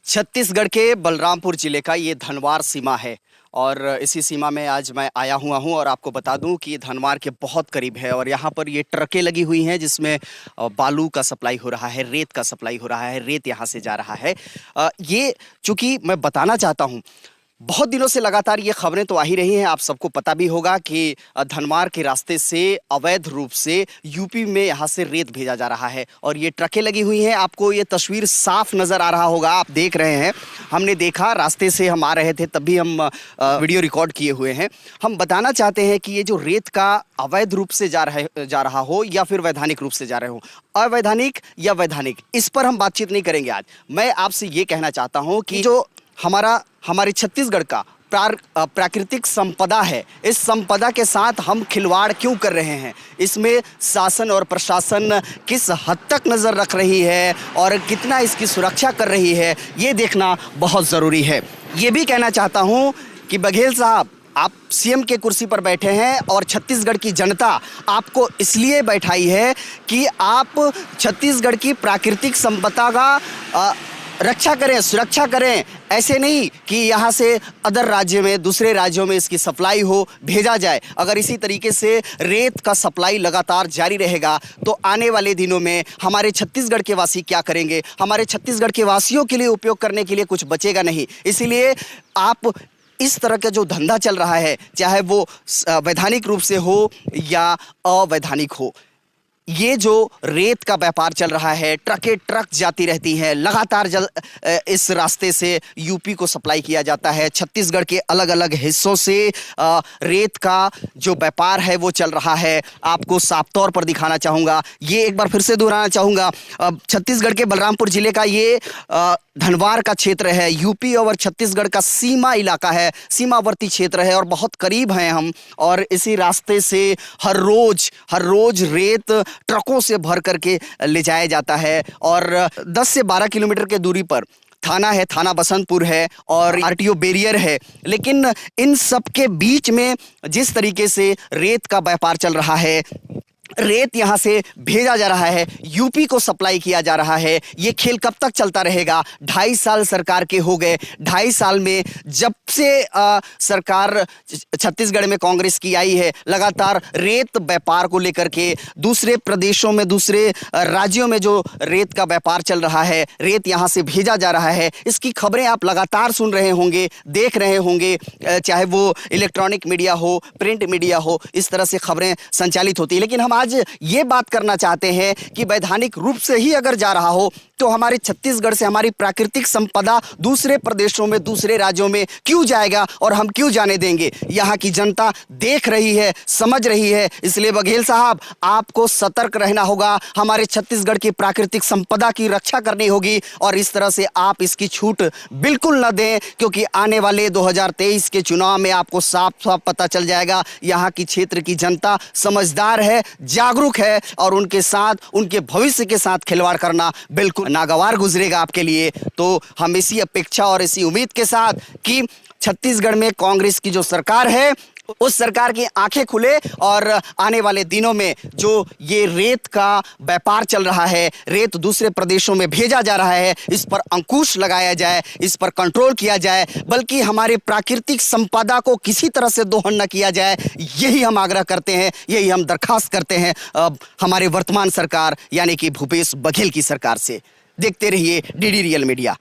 छत्तीसगढ़ के बलरामपुर जिले का ये धनवार सीमा है और इसी सीमा में आज मैं आया हुआ हूँ और आपको बता दूं कि ये धनवार के बहुत करीब है और यहाँ पर ये ट्रकें लगी हुई हैं जिसमें बालू का सप्लाई हो रहा है, रेत का सप्लाई हो रहा है, रेत यहाँ से जा रहा है। ये चूंकि मैं बताना चाहता हूँ, बहुत दिनों से लगातार ये खबरें तो आ ही रही हैं। आप सबको पता भी होगा कि धनवार के रास्ते से अवैध रूप से यूपी में यहाँ से रेत भेजा जा रहा है और ये ट्रकें लगी हुई हैं। आपको ये तस्वीर साफ नज़र आ रहा होगा, आप देख रहे हैं। हमने देखा, रास्ते से हम आ रहे थे तब भी हम वीडियो रिकॉर्ड किए हुए हैं। हम बताना चाहते हैं कि ये जो रेत का अवैध रूप से जा रहा हो या फिर वैधानिक रूप से जा रहे हो, अवैधानिक या वैधानिक, इस पर हम बातचीत नहीं करेंगे आज। मैं आपसे ये कहना चाहता हूँ कि जो हमारे छत्तीसगढ़ का प्राकृतिक संपदा है, इस संपदा के साथ हम खिलवाड़ क्यों कर रहे हैं? इसमें शासन और प्रशासन किस हद तक नज़र रख रही है और कितना इसकी सुरक्षा कर रही है, ये देखना बहुत ज़रूरी है। ये भी कहना चाहता हूँ कि बघेल साहब, आप सीएम के कुर्सी पर बैठे हैं और छत्तीसगढ़ की जनता आपको इसलिए बैठाई है कि आप छत्तीसगढ़ की प्राकृतिक संपदा का रक्षा करें, सुरक्षा करें। ऐसे नहीं कि यहाँ से अदर राज्य में, दूसरे राज्यों में इसकी सप्लाई हो, भेजा जाए। अगर इसी तरीके से रेत का सप्लाई लगातार जारी रहेगा तो आने वाले दिनों में हमारे छत्तीसगढ़ के वासी क्या करेंगे? हमारे छत्तीसगढ़ के वासियों के लिए उपयोग करने के लिए कुछ बचेगा नहीं। इसीलिए आप इस तरह का जो धंधा चल रहा है, चाहे वो वैधानिक रूप से हो या अवैधानिक हो, ये जो रेत का व्यापार चल रहा है, ट्रक जाती रहती हैं लगातार, इस रास्ते से यूपी को सप्लाई किया जाता है। छत्तीसगढ़ के अलग अलग हिस्सों से रेत का जो व्यापार है वो चल रहा है। आपको साफ तौर पर दिखाना चाहूँगा, ये एक बार फिर से दोहराना चाहूँगा, छत्तीसगढ़ के बलरामपुर जिले का ये धनवार का क्षेत्र है, यूपी और छत्तीसगढ़ का सीमा इलाका है, सीमावर्ती क्षेत्र है और बहुत करीब हैं हम। और इसी रास्ते से हर रोज रेत ट्रकों से भर करके ले जाया जाता है और 10 से 12 किलोमीटर के दूरी पर थाना है, थाना बसंतपुर है और आरटीओ बैरियर है। लेकिन इन सब के बीच में जिस तरीके से रेत का व्यापार चल रहा है, रेत यहाँ से भेजा जा रहा है, यूपी को सप्लाई किया जा रहा है, ये खेल कब तक चलता रहेगा? 2.5 साल सरकार के हो गए। 2.5 साल में जब से सरकार छत्तीसगढ़ में कांग्रेस की आई है, लगातार रेत व्यापार को लेकर के दूसरे प्रदेशों में, दूसरे राज्यों में जो रेत का व्यापार चल रहा है, रेत यहाँ से भेजा जा रहा है, इसकी खबरें आप लगातार सुन रहे होंगे, देख रहे होंगे। चाहे वो इलेक्ट्रॉनिक मीडिया हो, प्रिंट मीडिया हो, इस तरह से खबरें संचालित होती है। लेकिन हम आज ये बात करना चाहते हैं कि वैधानिक रूप से ही अगर जा रहा हो तो हमारे छत्तीसगढ़ से हमारी प्राकृतिक संपदा दूसरे प्रदेशों में, दूसरे राज्यों में क्यों जाएगा और हम क्यों जाने देंगे? यहाँ की जनता देख रही है, समझ रही है। इसलिए बघेल साहब, आपको सतर्क रहना होगा, हमारे छत्तीसगढ़ की प्राकृतिक संपदा की रक्षा करनी होगी और इस तरह से आप इसकी छूट बिल्कुल न दें, क्योंकि आने वाले 2023 के चुनाव में आपको साफ साफ पता चल जाएगा यहाँ की क्षेत्र की जनता समझदार है, जागरूक है और उनके साथ, उनके भविष्य के साथ खिलवाड़ करना बिल्कुल नागवार गुजरेगा आपके लिए। तो हम इसी अपेक्षा और इसी उम्मीद के साथ कि छत्तीसगढ़ में कांग्रेस की जो सरकार है, उस सरकार की आंखें खुले और आने वाले दिनों में जो ये रेत का व्यापार चल रहा है, रेत दूसरे प्रदेशों में भेजा जा रहा है, इस पर अंकुश लगाया जाए, इस पर कंट्रोल किया जाए, बल्कि हमारे प्राकृतिक संपदा को किसी तरह से दोहन न किया जाए। यही हम आग्रह करते हैं, यही हम दरखास्त करते हैं हमारे वर्तमान सरकार यानी कि भूपेश बघेल की सरकार से। देखते रहिए डीडी रियल मीडिया।